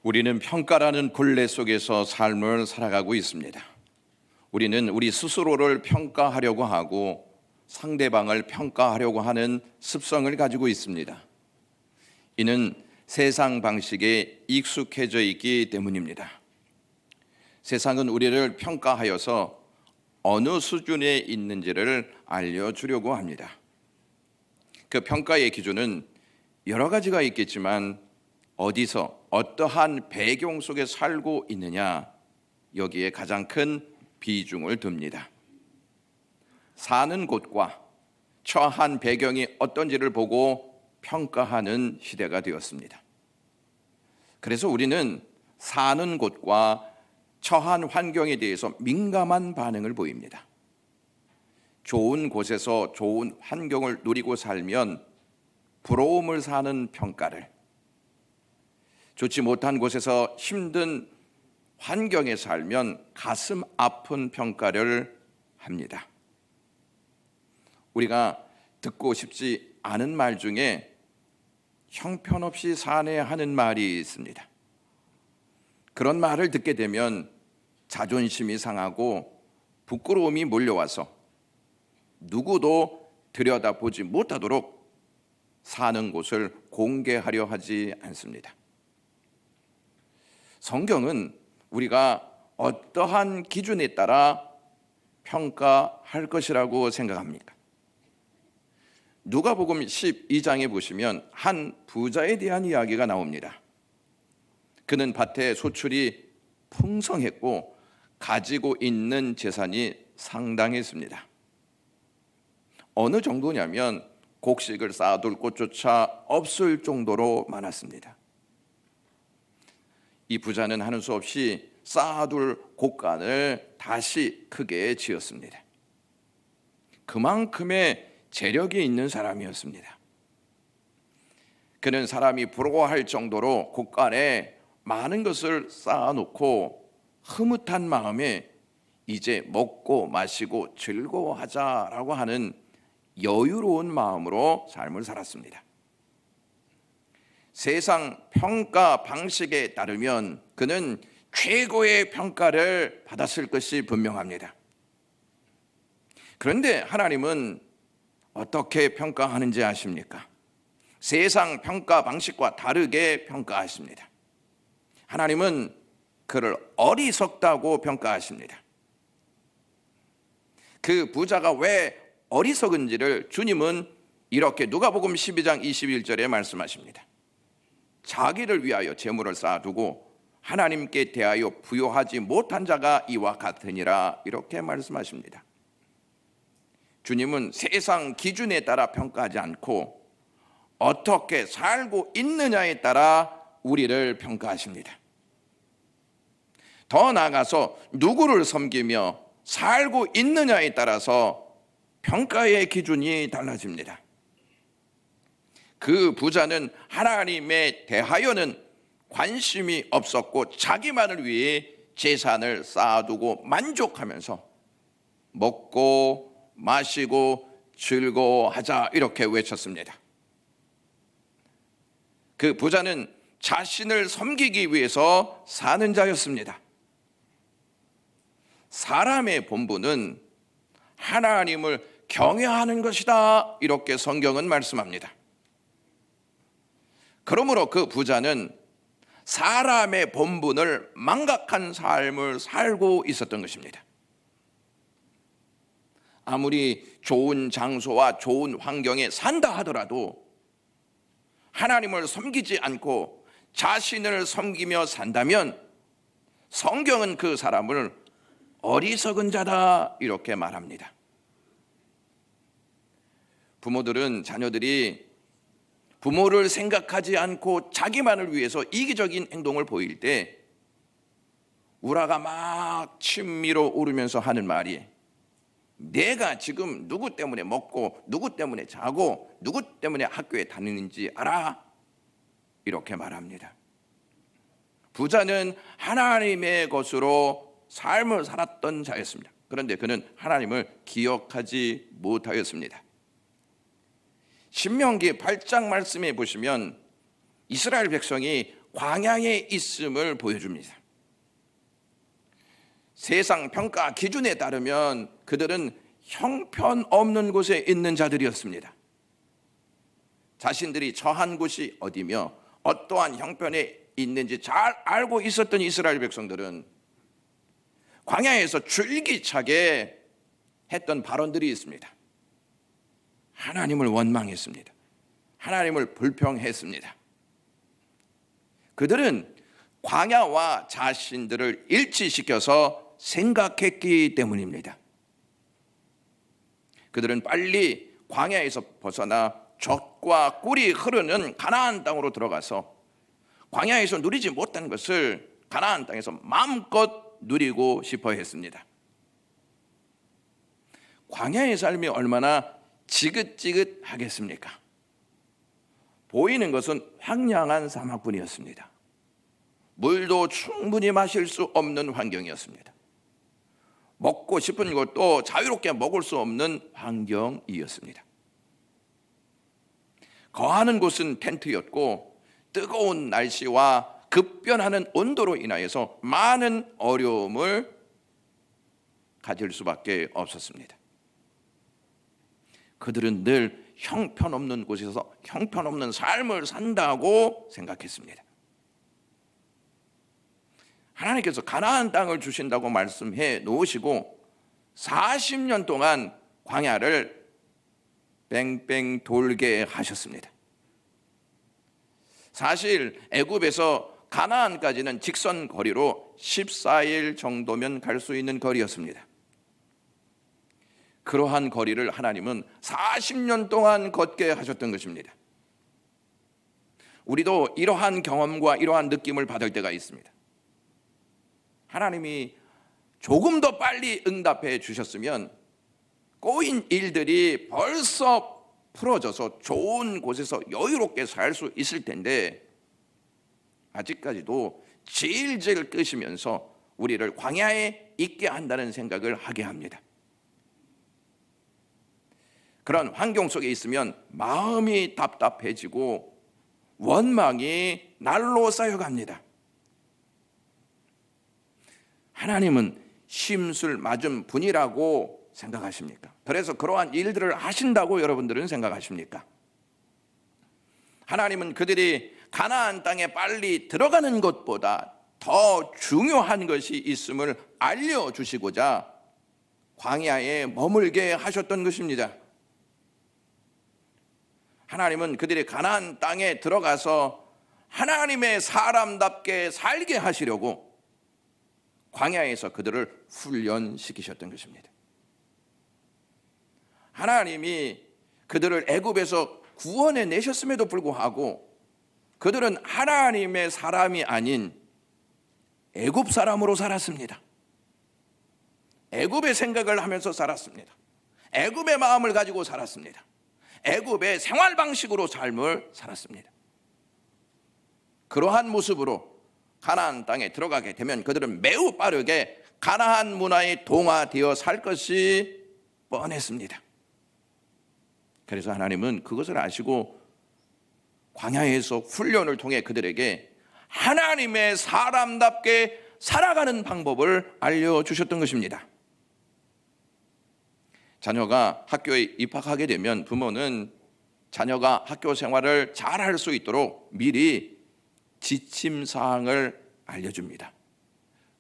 우리는 평가라는 굴레 속에서 삶을 살아가고 있습니다. 우리는 우리 스스로를 평가하려고 하고 상대방을 평가하려고 하는 습성을 가지고 있습니다. 이는 세상 방식에 익숙해져 있기 때문입니다. 세상은 우리를 평가하여서 어느 수준에 있는지를 알려주려고 합니다. 그 평가의 기준은 여러 가지가 있겠지만 어디서 어떠한 배경 속에 살고 있느냐, 여기에 가장 큰 비중을 둡니다. 사는 곳과 처한 배경이 어떤지를 보고 평가하는 시대가 되었습니다. 그래서 우리는 사는 곳과 처한 환경에 대해서 민감한 반응을 보입니다. 좋은 곳에서 좋은 환경을 누리고 살면 부러움을 사는 평가를, 좋지 못한 곳에서 힘든 환경에 살면 가슴 아픈 평가를 합니다. 우리가 듣고 싶지 않은 말 중에 형편없이 사네 하는 말이 있습니다. 그런 말을 듣게 되면 자존심이 상하고 부끄러움이 몰려와서 누구도 들여다보지 못하도록 사는 곳을 공개하려 하지 않습니다. 성경은 우리가 어떠한 기준에 따라 평가할 것이라고 생각합니까? 누가복음 12장에 보시면 한 부자에 대한 이야기가 나옵니다. 그는 밭에 소출이 풍성했고 가지고 있는 재산이 상당했습니다. 어느 정도냐면 곡식을 쌓아둘 곳조차 없을 정도로 많았습니다. 이 부자는 하는 수 없이 쌓아둘 곳간을 다시 크게 지었습니다. 그만큼의 재력이 있는 사람이었습니다. 그는 사람이 부러워할 정도로 곳간에 많은 것을 쌓아놓고 흐뭇한 마음에 이제 먹고 마시고 즐거워하자라고 하는 여유로운 마음으로 삶을 살았습니다. 세상 평가 방식에 따르면 그는 최고의 평가를 받았을 것이 분명합니다. 그런데 하나님은 어떻게 평가하는지 아십니까? 세상 평가 방식과 다르게 평가하십니다. 하나님은 그를 어리석다고 평가하십니다. 그 부자가 왜 어리석은지를 주님은 이렇게 누가복음 12장 21절에 말씀하십니다. 자기를 위하여 재물을 쌓아두고 하나님께 대하여 부요하지 못한 자가 이와 같으니라, 이렇게 말씀하십니다. 주님은 세상 기준에 따라 평가하지 않고 어떻게 살고 있느냐에 따라 우리를 평가하십니다. 더 나아가서 누구를 섬기며 살고 있느냐에 따라서 평가의 기준이 달라집니다. 그 부자는 하나님에 대하여는 관심이 없었고 자기만을 위해 재산을 쌓아두고 만족하면서 먹고 마시고 즐거워하자, 이렇게 외쳤습니다. 그 부자는 자신을 섬기기 위해서 사는 자였습니다. 사람의 본분은 하나님을 경외하는 것이다, 이렇게 성경은 말씀합니다. 그러므로 그 부자는 사람의 본분을 망각한 삶을 살고 있었던 것입니다. 아무리 좋은 장소와 좋은 환경에 산다 하더라도 하나님을 섬기지 않고 자신을 섬기며 산다면 성경은 그 사람을 어리석은 자다, 이렇게 말합니다. 부모들은 자녀들이 부모를 생각하지 않고 자기만을 위해서 이기적인 행동을 보일 때 우라가 막 친미로 오르면서 하는 말이, 내가 지금 누구 때문에 먹고 누구 때문에 자고 누구 때문에 학교에 다니는지 알아? 이렇게 말합니다. 부자는 하나님의 것으로 삶을 살았던 자였습니다. 그런데 그는 하나님을 기억하지 못하였습니다. 신명기 8장 말씀에 보시면 이스라엘 백성이 광야에 있음을 보여줍니다. 세상 평가 기준에 따르면 그들은 형편없는 곳에 있는 자들이었습니다. 자신들이 처한 곳이 어디며 어떠한 형편에 있는지 잘 알고 있었던 이스라엘 백성들은 광야에서 줄기차게 했던 발언들이 있습니다. 하나님을 원망했습니다. 하나님을 불평했습니다. 그들은 광야와 자신들을 일치시켜서 생각했기 때문입니다. 그들은 빨리 광야에서 벗어나 젖과 꿀이 흐르는 가나안 땅으로 들어가서 광야에서 누리지 못한 것을 가나안 땅에서 마음껏 누리고 싶어 했습니다. 광야의 삶이 얼마나 지긋지긋하겠습니까? 보이는 것은 황량한 사막뿐이었습니다. 물도 충분히 마실 수 없는 환경이었습니다. 먹고 싶은 것도 자유롭게 먹을 수 없는 환경이었습니다. 거하는 곳은 텐트였고 뜨거운 날씨와 급변하는 온도로 인하여서 많은 어려움을 가질 수밖에 없었습니다. 그들은 늘 형편없는 곳에서 형편없는 삶을 산다고 생각했습니다. 하나님께서 가나안 땅을 주신다고 말씀해 놓으시고 40년 동안 광야를 뺑뺑 돌게 하셨습니다. 사실 애굽에서 가나안까지는 직선 거리로 14일 정도면 갈 수 있는 거리였습니다. 그러한 거리를 하나님은 40년 동안 걷게 하셨던 것입니다. 우리도 이러한 경험과 이러한 느낌을 받을 때가 있습니다. 하나님이 조금 더 빨리 응답해 주셨으면 꼬인 일들이 벌써 풀어져서 좋은 곳에서 여유롭게 살 수 있을 텐데 아직까지도 질질 끄시면서 우리를 광야에 있게 한다는 생각을 하게 합니다. 그런 환경 속에 있으면 마음이 답답해지고 원망이 날로 쌓여갑니다. 하나님은 심술 맞은 분이라고 생각하십니까? 그래서 그러한 일들을 하신다고 여러분들은 생각하십니까? 하나님은 그들이 가나안 땅에 빨리 들어가는 것보다 더 중요한 것이 있음을 알려주시고자 광야에 머물게 하셨던 것입니다. 하나님은 그들이 가나안 땅에 들어가서 하나님의 사람답게 살게 하시려고 광야에서 그들을 훈련시키셨던 것입니다. 하나님이 그들을 애굽에서 구원해 내셨음에도 불구하고 그들은 하나님의 사람이 아닌 애굽 사람으로 살았습니다. 애굽의 생각을 하면서 살았습니다. 애굽의 마음을 가지고 살았습니다. 애굽의 생활 방식으로 삶을 살았습니다. 그러한 모습으로 가나안 땅에 들어가게 되면 그들은 매우 빠르게 가나안 문화에 동화되어 살 것이 뻔했습니다. 그래서 하나님은 그것을 아시고 광야에서 훈련을 통해 그들에게 하나님의 사람답게 살아가는 방법을 알려주셨던 것입니다. 자녀가 학교에 입학하게 되면 부모는 자녀가 학교 생활을 잘할 수 있도록 미리 지침사항을 알려줍니다.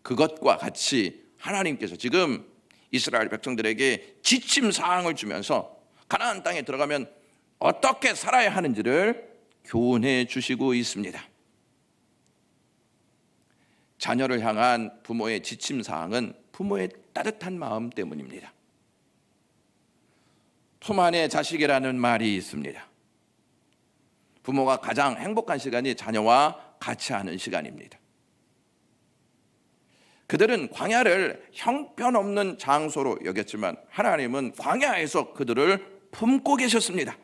그것과 같이 하나님께서 지금 이스라엘 백성들에게 지침사항을 주면서 가나안 땅에 들어가면 어떻게 살아야 하는지를 교훈해 주시고 있습니다. 자녀를 향한 부모의 지침사항은 부모의 따뜻한 마음 때문입니다. 품 안의 자식이라는 말이 있습니다. 부모가 가장 행복한 시간이 자녀와 같이 하는 시간입니다. 그들은 광야를 형편없는 장소로 여겼지만 하나님은 광야에서 그들을 품고 계셨습니다.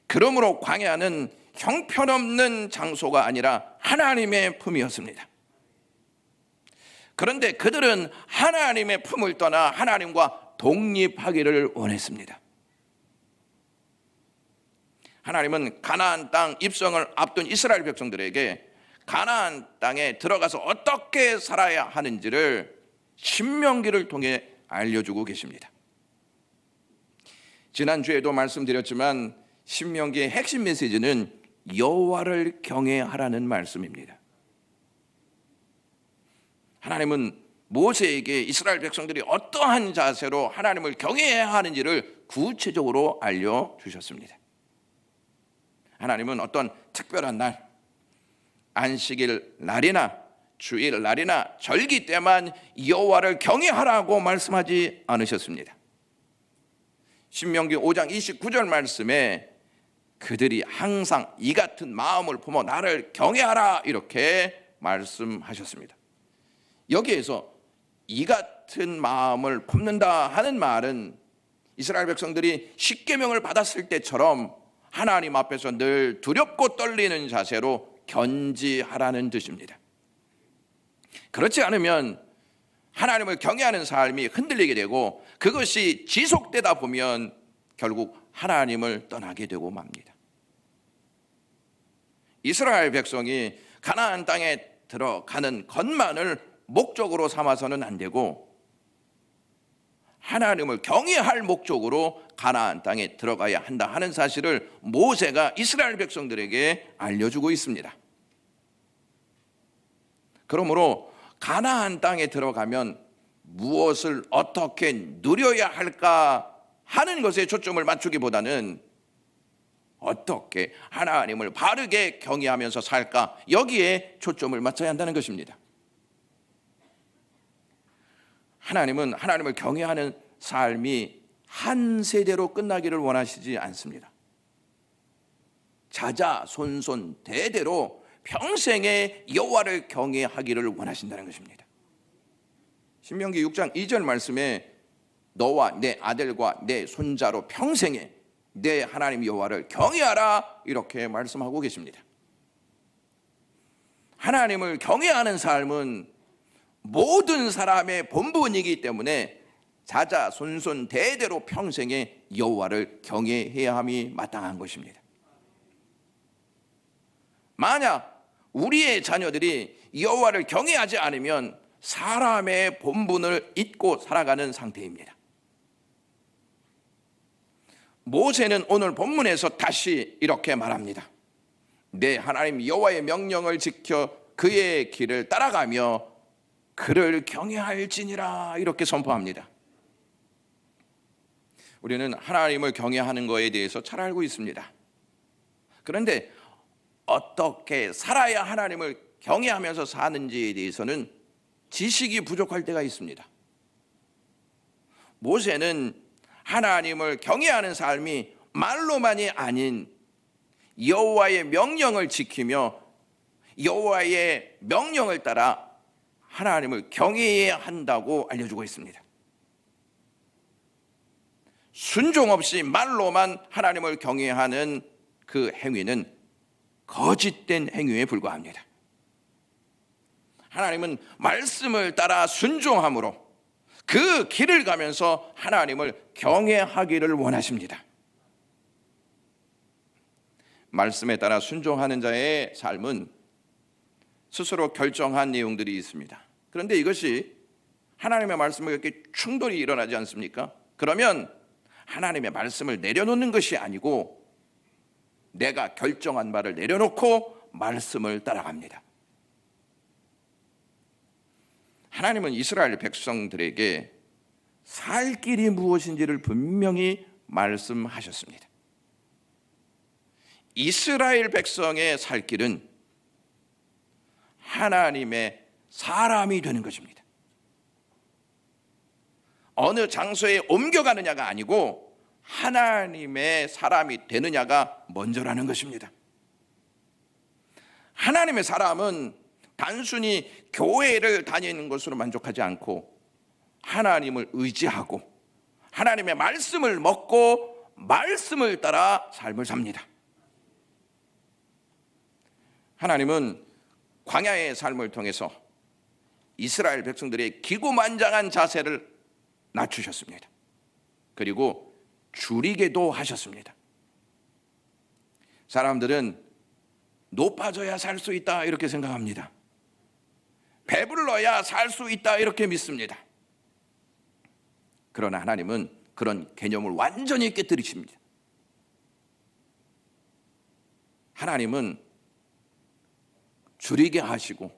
그러므로 광야는 형편없는 장소가 아니라 하나님의 품이었습니다. 그런데 그들은 하나님의 품을 떠나 하나님과 독립하기를 원했습니다. 하나님은 가나안 땅 입성을 앞둔 이스라엘 백성들에게 가나안 땅에 들어가서 어떻게 살아야 하는지를 신명기를 통해 알려주고 계십니다. 지난주에도 말씀드렸지만 신명기의 핵심 메시지는 여호와를 경외하라는 말씀입니다. 하나님은 모세에게 이스라엘 백성들이 어떠한 자세로 하나님을 경외해야 하는지를 구체적으로 알려주셨습니다. 하나님은 어떤 특별한 날, 안식일 날이나 주일 날이나 절기 때만 여호와를 경외하라고 말씀하지 않으셨습니다. 신명기 5장 29절 말씀에 그들이 항상 이 같은 마음을 품어 나를 경외하라 이렇게 말씀하셨습니다. 여기에서 이 같은 마음을 품는다 하는 말은 이스라엘 백성들이 십계명을 받았을 때처럼 하나님 앞에서 늘 두렵고 떨리는 자세로 견지하라는 뜻입니다. 그렇지 않으면 하나님을 경외하는 삶이 흔들리게 되고 그것이 지속되다 보면 결국 하나님을 떠나게 되고 맙니다. 이스라엘 백성이 가나안 땅에 들어가는 것만을 목적으로 삼아서는 안 되고 하나님을 경외할 목적으로 가나안 땅에 들어가야 한다 하는 사실을 모세가 이스라엘 백성들에게 알려주고 있습니다. 그러므로 가나안 땅에 들어가면 무엇을 어떻게 누려야 할까 하는 것에 초점을 맞추기보다는 어떻게 하나님을 바르게 경외하면서 살까 여기에 초점을 맞춰야 한다는 것입니다. 하나님은 하나님을 경외하는 삶이 한 세대로 끝나기를 원하시지 않습니다. 자자손손 대대로 평생에 여호와를 경외하기를 원하신다는 것입니다. 신명기 6장 2절 말씀에 너와 내 아들과 내 손자로 평생에 내 하나님 여호와를 경외하라 이렇게 말씀하고 계십니다. 하나님을 경외하는 삶은 모든 사람의 본분이기 때문에 자자손손 대대로 평생에 여호와를 경외해야 함이 마땅한 것입니다. 만약 우리의 자녀들이 여호와를 경외하지 않으면 사람의 본분을 잊고 살아가는 상태입니다. 모세는 오늘 본문에서 다시 이렇게 말합니다. 내 하나님 여호와의 명령을 지켜 그의 길을 따라가며 그를 경외할지니라 이렇게 선포합니다. 우리는 하나님을 경외하는 것에 대해서 잘 알고 있습니다. 그런데 어떻게 살아야 하나님을 경외하면서 사는지에 대해서는 지식이 부족할 때가 있습니다. 모세는 하나님을 경외하는 삶이 말로만이 아닌 여호와의 명령을 지키며 여호와의 명령을 따라 하나님을 경외해야 한다고 알려주고 있습니다. 순종 없이 말로만 하나님을 경외하는 그 행위는 거짓된 행위에 불과합니다. 하나님은 말씀을 따라 순종함으로 그 길을 가면서 하나님을 경외하기를 원하십니다. 말씀에 따라 순종하는 자의 삶은 스스로 결정한 내용들이 있습니다. 그런데 이것이 하나님의 말씀과 이렇게 충돌이 일어나지 않습니까? 그러면 하나님의 말씀을 내려놓는 것이 아니고 내가 결정한 바를 내려놓고 말씀을 따라갑니다. 하나님은 이스라엘 백성들에게 살 길이 무엇인지를 분명히 말씀하셨습니다. 이스라엘 백성의 살 길은 하나님의 사람이 되는 것입니다. 어느 장소에 옮겨가느냐가 아니고 하나님의 사람이 되느냐가 먼저라는 것입니다. 하나님의 사람은 단순히 교회를 다니는 것으로 만족하지 않고 하나님을 의지하고 하나님의 말씀을 먹고 말씀을 따라 삶을 삽니다. 하나님은 광야의 삶을 통해서 이스라엘 백성들의 기고만장한 자세를 낮추셨습니다. 그리고 줄이게도 하셨습니다. 사람들은 높아져야 살 수 있다 이렇게 생각합니다. 배불러야 살 수 있다 이렇게 믿습니다. 그러나 하나님은 그런 개념을 완전히 깨뜨리십니다. 하나님은 줄이게 하시고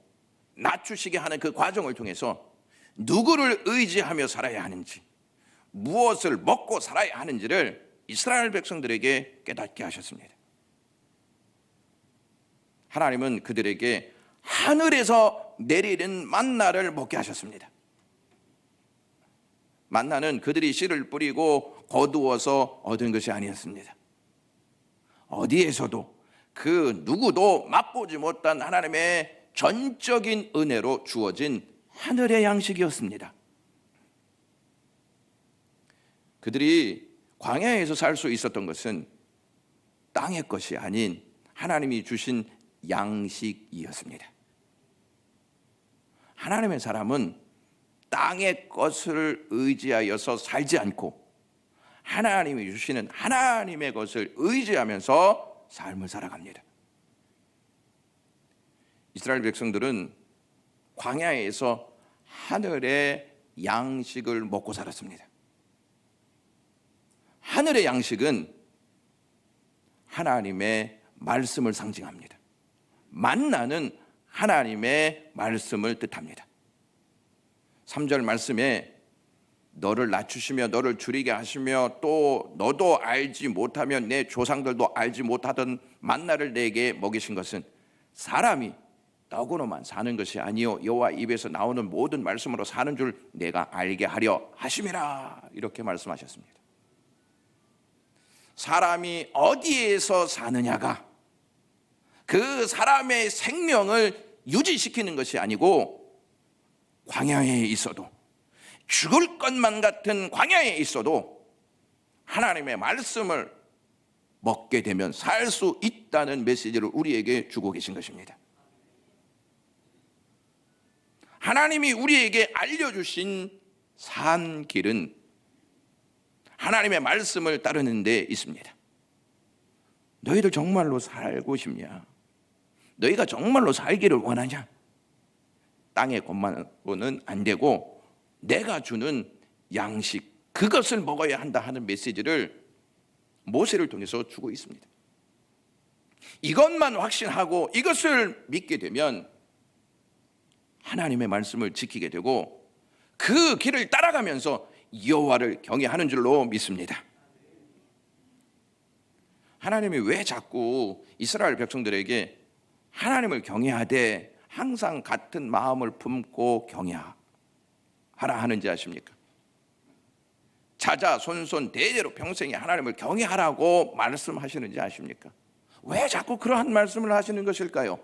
낮추시게 하는 그 과정을 통해서 누구를 의지하며 살아야 하는지, 무엇을 먹고 살아야 하는지를 이스라엘 백성들에게 깨닫게 하셨습니다. 하나님은 그들에게 하늘에서 내리는 만나를 먹게 하셨습니다. 만나는 그들이 씨를 뿌리고 거두어서 얻은 것이 아니었습니다. 어디에서도 그 누구도 맛보지 못한 하나님의 전적인 은혜로 주어진 하늘의 양식이었습니다. 그들이 광야에서 살 수 있었던 것은 땅의 것이 아닌 하나님이 주신 양식이었습니다. 하나님의 사람은 땅의 것을 의지하여서 살지 않고 하나님이 주시는 하나님의 것을 의지하면서 삶을 살아갑니다. 이스라엘 백성들은 광야에서 하늘의 양식을 먹고 살았습니다. 하늘의 양식은 하나님의 말씀을 상징합니다. 만나는 하나님의 말씀을 뜻합니다. 3절 말씀에 너를 낮추시며 너를 줄이게 하시며 또 너도 알지 못하면 내 조상들도 알지 못하던 만나를 내게 먹이신 것은 사람이 떡으로만 사는 것이 아니요 여호와 입에서 나오는 모든 말씀으로 사는 줄 내가 알게 하려 하심이라 이렇게 말씀하셨습니다. 사람이 어디에서 사느냐가 그 사람의 생명을 유지시키는 것이 아니고 광야에 있어도 죽을 것만 같은 광야에 있어도 하나님의 말씀을 먹게 되면 살 수 있다는 메시지를 우리에게 주고 계신 것입니다. 하나님이 우리에게 알려주신 산 길은 하나님의 말씀을 따르는 데 있습니다. 너희들 정말로 살고 싶냐? 너희가 정말로 살기를 원하냐? 땅의 것만으로는 안 되고 내가 주는 양식 그것을 먹어야 한다 하는 메시지를 모세를 통해서 주고 있습니다. 이것만 확신하고 이것을 믿게 되면 하나님의 말씀을 지키게 되고 그 길을 따라가면서 여호와를 경외하는 줄로 믿습니다. 하나님이 왜 자꾸 이스라엘 백성들에게 하나님을 경외하되 항상 같은 마음을 품고 경외하라 하는지 아십니까? 자자 손손 대대로 평생에 하나님을 경외하라고 말씀하시는지 아십니까? 왜 자꾸 그러한 말씀을 하시는 것일까요?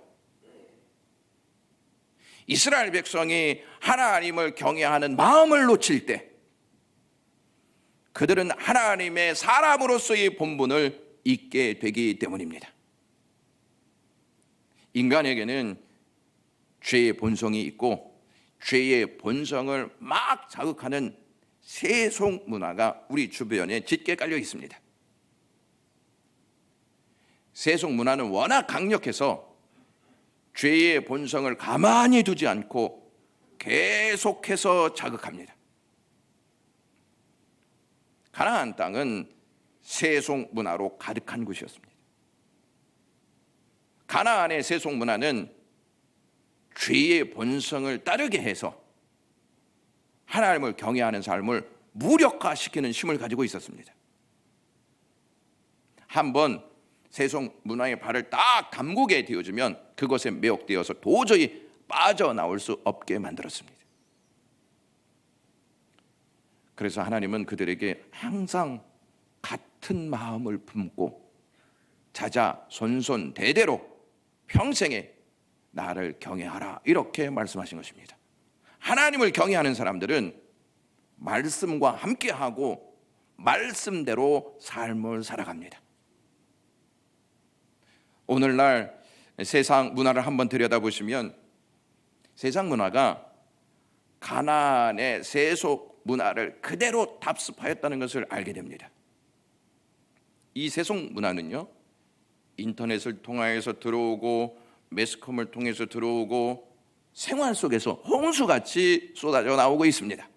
이스라엘 백성이 하나님을 경외하는 마음을 놓칠 때 그들은 하나님의 사람으로서의 본분을 잊게 되기 때문입니다. 인간에게는 죄의 본성이 있고 죄의 본성을 막 자극하는 세속 문화가 우리 주변에 짙게 깔려 있습니다. 세속 문화는 워낙 강력해서 죄의 본성을 가만히 두지 않고 계속해서 자극합니다. 가나안 땅은 세속 문화로 가득한 곳이었습니다. 가나안의 세속 문화는 죄의 본성을 따르게 해서 하나님을 경외하는 삶을 무력화시키는 힘을 가지고 있었습니다. 한번 세속 문화의 발을 딱 담그게 되어지면 그것에 매혹되어서 도저히 빠져나올 수 없게 만들었습니다. 그래서 하나님은 그들에게 항상 같은 마음을 품고 자자 손손 대대로 평생에 나를 경외하라 이렇게 말씀하신 것입니다. 하나님을 경외하는 사람들은 말씀과 함께하고 말씀대로 삶을 살아갑니다. 오늘날 세상 문화를 한번 들여다보시면 세상 문화가 가나안의 세속 문화를 그대로 답습하였다는 것을 알게 됩니다. 이 세속 문화는요, 인터넷을 통해서 들어오고 매스컴을 통해서 들어오고 생활 속에서 홍수같이 쏟아져 나오고 있습니다.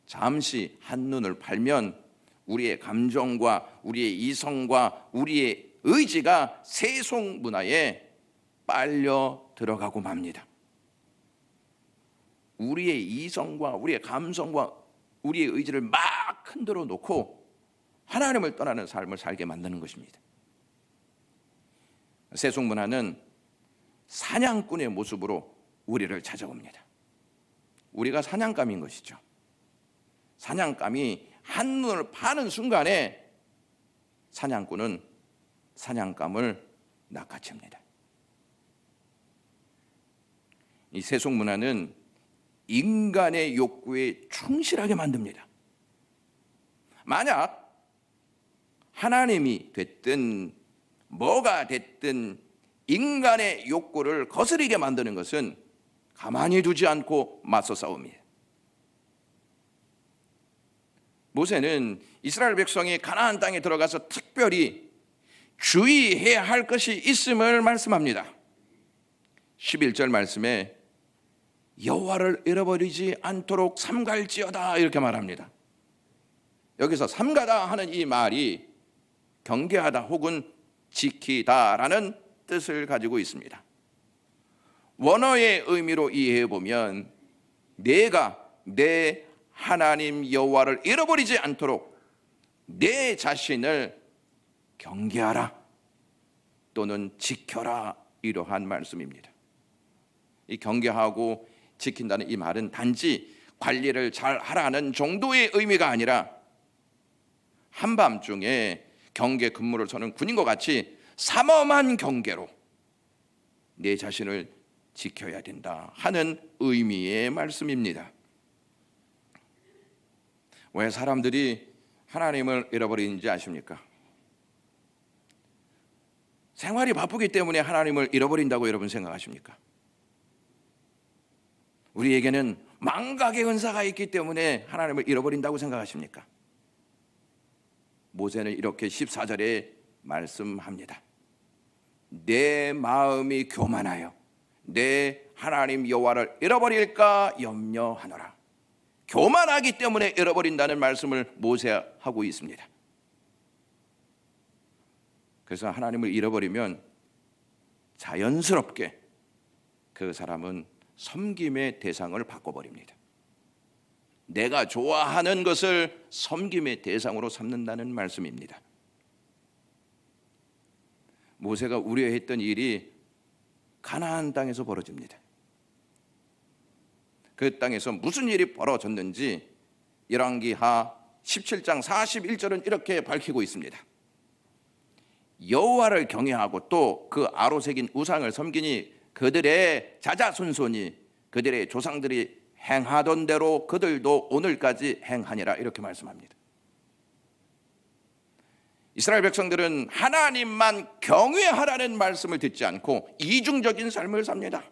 잠시 한눈을 팔면 우리의 감정과 우리의 이성과 우리의 의지가 세속 문화에 빨려 들어가고 맙니다. 우리의 이성과 우리의 감성과 우리의 의지를 막 흔들어 놓고 하나님을 떠나는 삶을 살게 만드는 것입니다. 세속 문화는 사냥꾼의 모습으로 우리를 찾아옵니다. 우리가 사냥감인 것이죠. 사냥감이 한눈을 파는 순간에 사냥꾼은 사냥감을 낚아챕니다. 이 세속 문화는 인간의 욕구에 충실하게 만듭니다. 만약 하나님이 됐든 뭐가 됐든 인간의 욕구를 거스르게 만드는 것은 가만히 두지 않고 맞서 싸웁니다. 모세는 이스라엘 백성이 가나안 땅에 들어가서 특별히 주의해야 할 것이 있음을 말씀합니다. 11절 말씀에 여호와를 잃어버리지 않도록 삼갈지어다 이렇게 말합니다. 여기서 삼가다 하는 이 말이 경계하다 혹은 지키다라는 뜻을 가지고 있습니다. 원어의 의미로 이해해 보면 내가 내 하나님 여호와를 잃어버리지 않도록 내 자신을 경계하라 또는 지켜라 이러한 말씀입니다. 이 경계하고 지킨다는 이 말은 단지 관리를 잘 하라는 정도의 의미가 아니라 한밤중에 경계 근무를 서는 군인과 같이 삼엄한 경계로 내 자신을 지켜야 된다 하는 의미의 말씀입니다. 왜 사람들이 하나님을 잃어버리는지 아십니까? 생활이 바쁘기 때문에 하나님을 잃어버린다고 여러분 생각하십니까? 우리에게는 망각의 은사가 있기 때문에 하나님을 잃어버린다고 생각하십니까? 모세는 이렇게 14절에 말씀합니다. 내 마음이 교만하여 내 하나님 여호와를 잃어버릴까 염려하노라. 교만하기 때문에 잃어버린다는 말씀을 모세하고 있습니다. 그래서 하나님을 잃어버리면 자연스럽게 그 사람은 섬김의 대상을 바꿔버립니다. 내가 좋아하는 것을 섬김의 대상으로 삼는다는 말씀입니다. 모세가 우려했던 일이 가나안 땅에서 벌어집니다. 그 땅에서 무슨 일이 벌어졌는지 열왕기하 17장 41절은 이렇게 밝히고 있습니다. 여호와를 경외하고 또 그 아로새긴 우상을 섬기니 그들의 자자손손이 그들의 조상들이 행하던 대로 그들도 오늘까지 행하니라 이렇게 말씀합니다. 이스라엘 백성들은 하나님만 경외하라는 말씀을 듣지 않고 이중적인 삶을 삽니다.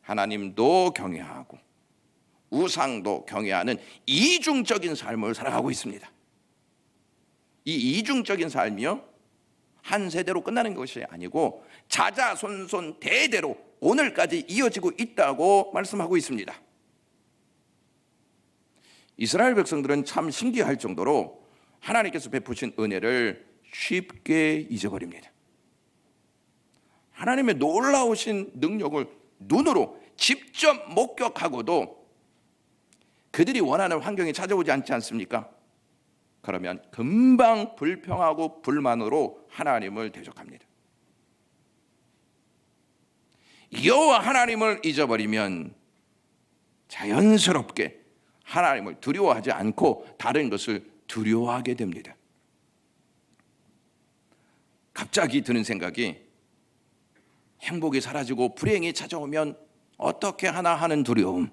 하나님도 경외하고 우상도 경외하는 이중적인 삶을 살아가고 있습니다. 이 이중적인 삶이요 한 세대로 끝나는 것이 아니고 자자손손 대대로 오늘까지 이어지고 있다고 말씀하고 있습니다. 이스라엘 백성들은 참 신기할 정도로 하나님께서 베푸신 은혜를 쉽게 잊어버립니다. 하나님의 놀라우신 능력을 눈으로 직접 목격하고도 그들이 원하는 환경이 찾아오지 않지 않습니까? 그러면 금방 불평하고 불만으로 하나님을 대적합니다. 여호와 하나님을 잊어버리면 자연스럽게 하나님을 두려워하지 않고 다른 것을 두려워하게 됩니다. 갑자기 드는 생각이 행복이 사라지고 불행이 찾아오면 어떻게 하나 하는 두려움,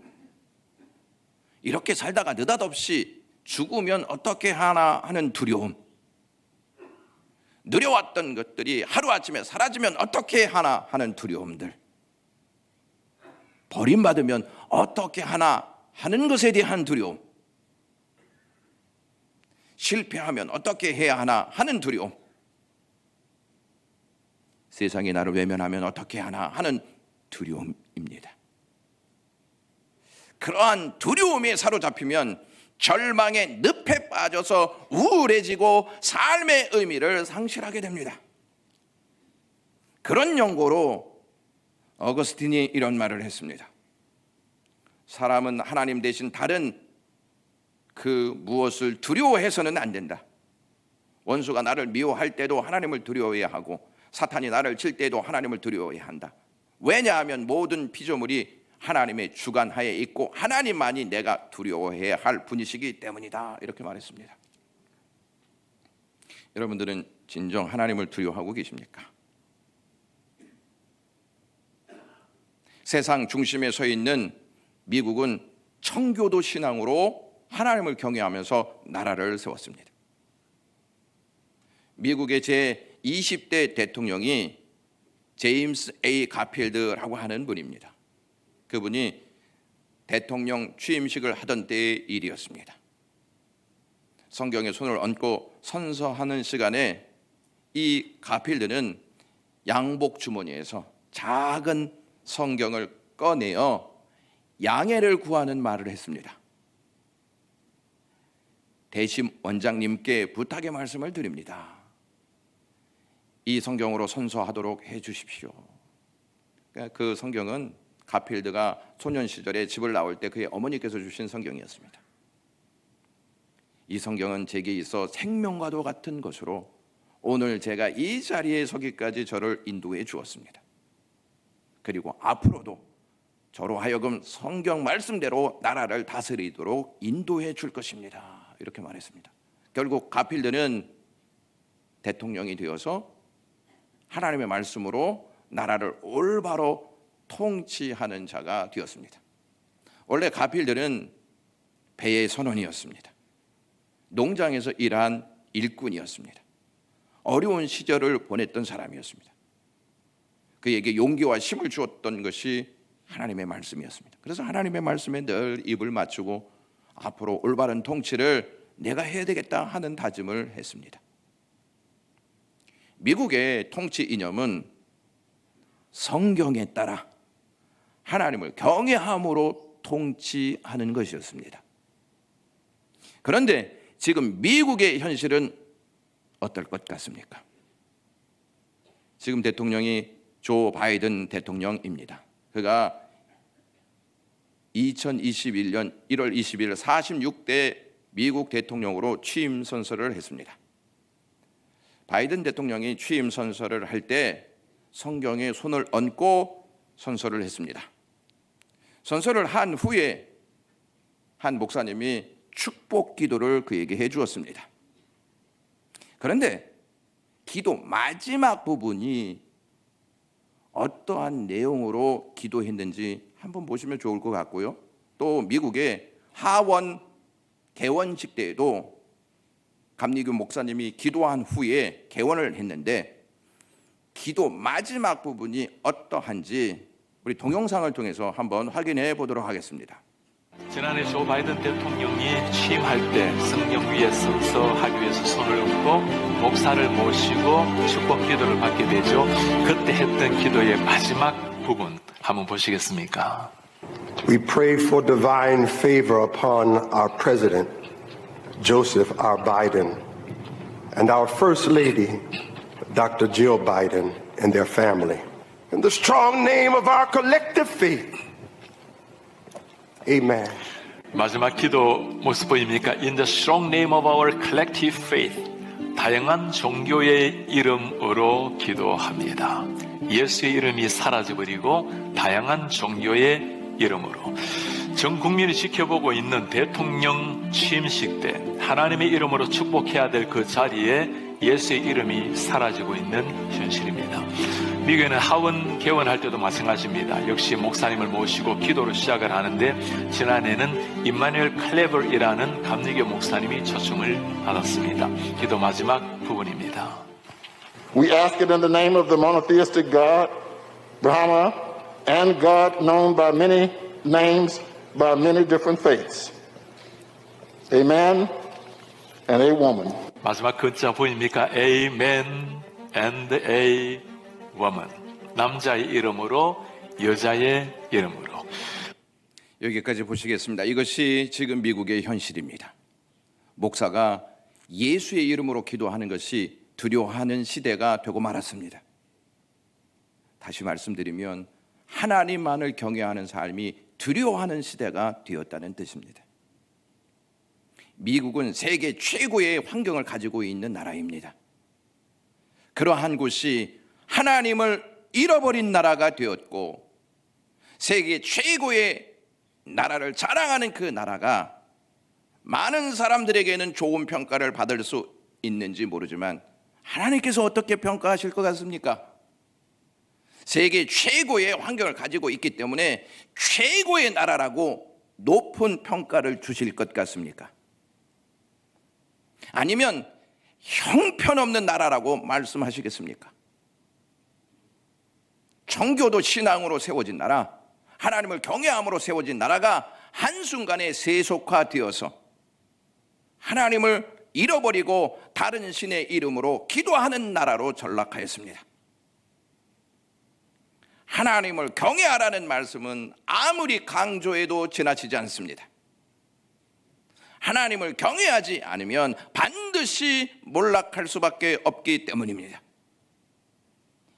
이렇게 살다가 느닷없이 죽으면 어떻게 하나 하는 두려움, 누려왔던 것들이 하루아침에 사라지면 어떻게 하나 하는 두려움들, 버림받으면 어떻게 하나 하는 것에 대한 두려움, 실패하면 어떻게 해야 하나 하는 두려움, 세상이 나를 외면하면 어떻게 하나 하는 두려움입니다. 그러한 두려움에 사로잡히면 절망의 늪에 빠져서 우울해지고 삶의 의미를 상실하게 됩니다. 그런 연고로 어거스틴이 이런 말을 했습니다. 사람은 하나님 대신 다른 그 무엇을 두려워해서는 안 된다. 원수가 나를 미워할 때도 하나님을 두려워해야 하고 사탄이 나를 칠 때도 하나님을 두려워해야 한다. 왜냐하면 모든 피조물이 하나님의 주관 하에 있고 하나님만이 내가 두려워해야 할 분이시기 때문이다. 이렇게 말했습니다. 여러분들은 진정 하나님을 두려워하고 계십니까? 세상 중심에 서 있는 미국은 청교도 신앙으로 하나님을 경외하면서 나라를 세웠습니다. 미국의 제20대 대통령이 제임스 A. 가필드라고 하는 분입니다. 그분이 대통령 취임식을 하던 때의 일이었습니다. 성경에 손을 얹고 선서하는 시간에 이 가필드는 양복 주머니에서 작은 성경을 꺼내어 양해를 구하는 말을 했습니다. 대심 원장님께 부탁의 말씀을 드립니다. 이 성경으로 선서하도록 해 주십시오. 그 성경은 가필드가 소년 시절에 집을 나올 때 그의 어머니께서 주신 성경이었습니다. 이 성경은 제게 있어 생명과도 같은 것으로 오늘 제가 이 자리에 서기까지 저를 인도해 주었습니다. 그리고 앞으로도 저로 하여금 성경 말씀대로 나라를 다스리도록 인도해 줄 것입니다. 이렇게 말했습니다. 결국 가필드는 대통령이 되어서 하나님의 말씀으로 나라를 올바로 통치하는 자가 되었습니다. 원래 가필드는 배의 선원이었습니다. 농장에서 일한 일꾼이었습니다. 어려운 시절을 보냈던 사람이었습니다. 그에게 용기와 힘을 주었던 것이 하나님의 말씀이었습니다. 그래서 하나님의 말씀에 늘 입을 맞추고 앞으로 올바른 통치를 내가 해야 되겠다 하는 다짐을 했습니다. 미국의 통치 이념은 성경에 따라 하나님을 경외함으로 통치하는 것이었습니다. 그런데 지금 미국의 현실은 어떨 것 같습니까? 지금 대통령이 조 바이든 대통령입니다. 그가 2021년 1월 20일 46대 미국 대통령으로 취임 선서를 했습니다. 바이든 대통령이 취임 선서를 할 때 성경에 손을 얹고 선서를 했습니다. 선서를 한 후에 한 목사님이 축복 기도를 그에게 해 주었습니다. 그런데 기도 마지막 부분이 어떠한 내용으로 기도했는지 한번 보시면 좋을 것 같고요. 또 미국의 하원 개원식 때에도 감리교 목사님이 기도한 후에 개원을 했는데 기도 마지막 부분이 어떠한지 우리 동영상을 통해서 한번 확인해 보도록 하겠습니다. 지난해 조 바이든 대통령이 취임할 때 성경 위에 서서 하기 위해서 손을 얹고 목사를 모시고 축복 기도를 받게 되죠. 그때 했던 기도의 마지막 부분 한번 보시겠습니까? We pray for divine favor upon our president, Joseph R. Biden, and our First Lady, Dr. Jill Biden, and their family. In the strong name of our collective faith, Amen. 마지막 기도 모습 보입니까? In the strong name of our collective faith. 다양한 종교의 이름으로 기도합니다. 예수의 이름이 사라져버리고 다양한 종교의 이름으로 전 국민이 지켜보고 있는 대통령 취임식 때 하나님의 이름으로 축복해야 될 그 자리에 예수의 이름이 사라지고 있는 현실입니다. 미국에는 하원 개원할 때도 마찬가지입니다. 역시 목사님을 모시고 기도를 시작을 하는데 지난해는 임마누엘 클레버이라는 감리교 목사님이 초청을 받았습니다. 기도 마지막 부분입니다. We ask it in the name of the monotheistic God, Brahma, and God known by many names, by many different faiths. A man and a woman. 마지막 글자 보입니까? Amen and a woman. 남자의 이름으로, 여자의 이름으로. 여기까지 보시겠습니다. 이것이 지금 미국의 현실입니다. 목사가 예수의 이름으로 기도하는 것이 두려워하는 시대가 되고 말았습니다. 다시 말씀드리면 하나님만을 경외하는 삶이 두려워하는 시대가 되었다는 뜻입니다. 미국은 세계 최고의 환경을 가지고 있는 나라입니다. 그러한 곳이 하나님을 잃어버린 나라가 되었고, 세계 최고의 나라를 자랑하는 그 나라가 많은 사람들에게는 좋은 평가를 받을 수 있는지 모르지만 하나님께서 어떻게 평가하실 것 같습니까? 세계 최고의 환경을 가지고 있기 때문에 최고의 나라라고 높은 평가를 주실 것 같습니까? 아니면 형편없는 나라라고 말씀하시겠습니까? 정교도 신앙으로 세워진 나라, 하나님을 경외함으로 세워진 나라가 한순간에 세속화되어서 하나님을 잃어버리고 다른 신의 이름으로 기도하는 나라로 전락하였습니다. 하나님을 경외하라는 말씀은 아무리 강조해도 지나치지 않습니다. 하나님을 경외하지 않으면 반드시 몰락할 수밖에 없기 때문입니다.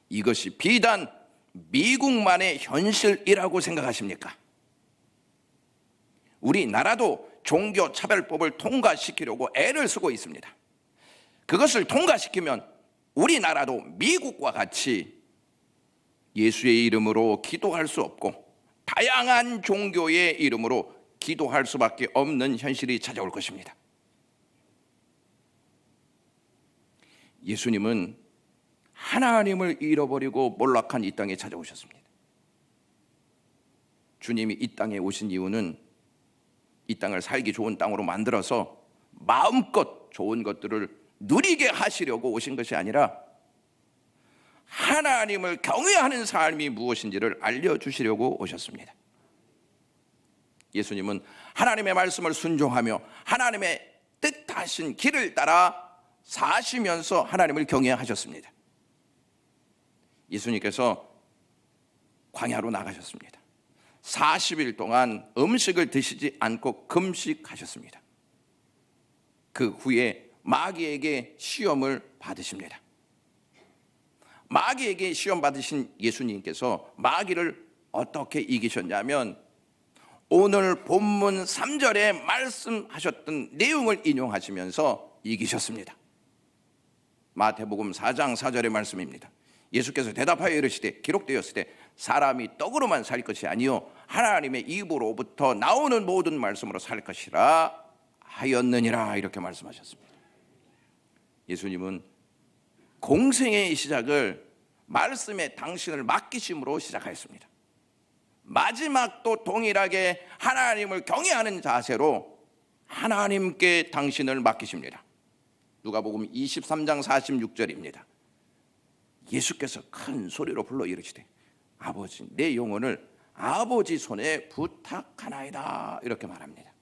이것이 비단 미국만의 현실이라고 생각하십니까? 우리나라도 종교차별법을 통과시키려고 애를 쓰고 있습니다. 그것을 통과시키면 우리나라도 미국과 같이 예수의 이름으로 기도할 수 없고 다양한 종교의 이름으로 기도할 수밖에 없는 현실이 찾아올 것입니다. 예수님은 하나님을 잃어버리고 몰락한 이 땅에 찾아오셨습니다. 주님이 이 땅에 오신 이유는 이 땅을 살기 좋은 땅으로 만들어서 마음껏 좋은 것들을 누리게 하시려고 오신 것이 아니라 하나님을 경외하는 삶이 무엇인지를 알려주시려고 오셨습니다. 예수님은 하나님의 말씀을 순종하며 하나님의 뜻하신 길을 따라 사시면서 하나님을 경외하셨습니다. 예수님께서 광야로 나가셨습니다. 40일 동안 음식을 드시지 않고 금식하셨습니다. 그 후에 마귀에게 시험을 받으십니다. 마귀에게 시험 받으신 예수님께서 마귀를 어떻게 이기셨냐면 오늘 본문 3절에 말씀하셨던 내용을 인용하시면서 이기셨습니다. 마태복음 4장 4절의 말씀입니다. 예수께서 대답하여 이르시되 기록되었으되 사람이 떡으로만 살 것이 아니요 하나님의 입으로부터 나오는 모든 말씀으로 살 것이라 하였느니라, 이렇게 말씀하셨습니다. 예수님은 공생의 시작을 말씀에 당신을 맡기심으로 시작하였습니다. 마지막도 동일하게 하나님을 경외하는 자세로 하나님께 당신을 맡기십니다. 누가복음 23장 46절입니다. 예수께서 큰 소리로 불러 이르시되 아버지 내 영혼을 아버지 손에 부탁하나이다, 이렇게 말합니다.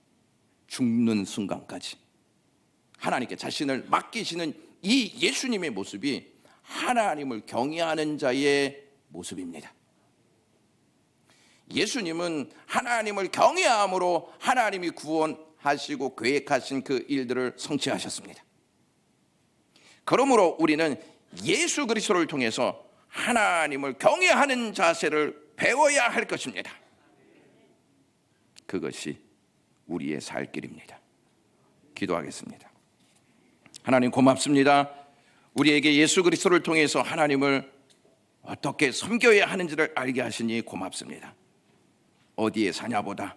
죽는 순간까지 하나님께 자신을 맡기시는 이 예수님의 모습이 하나님을 경외하는 자의 모습입니다. 예수님은 하나님을 경외함으로 하나님이 구원하시고 계획하신 그 일들을 성취하셨습니다. 그러므로 우리는 예수 그리스도를 통해서 하나님을 경외하는 자세를 배워야 할 것입니다. 그것이 우리의 살 길입니다. 기도하겠습니다. 하나님 고맙습니다. 우리에게 예수 그리스도를 통해서 하나님을 어떻게 섬겨야 하는지를 알게 하시니 고맙습니다. 어디에 사냐보다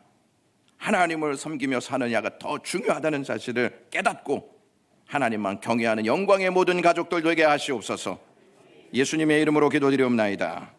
하나님을 섬기며 사느냐가 더 중요하다는 사실을 깨닫고 하나님만 경외하는 영광의 모든 가족들 되게 하시옵소서. 예수님의 이름으로 기도드리옵나이다.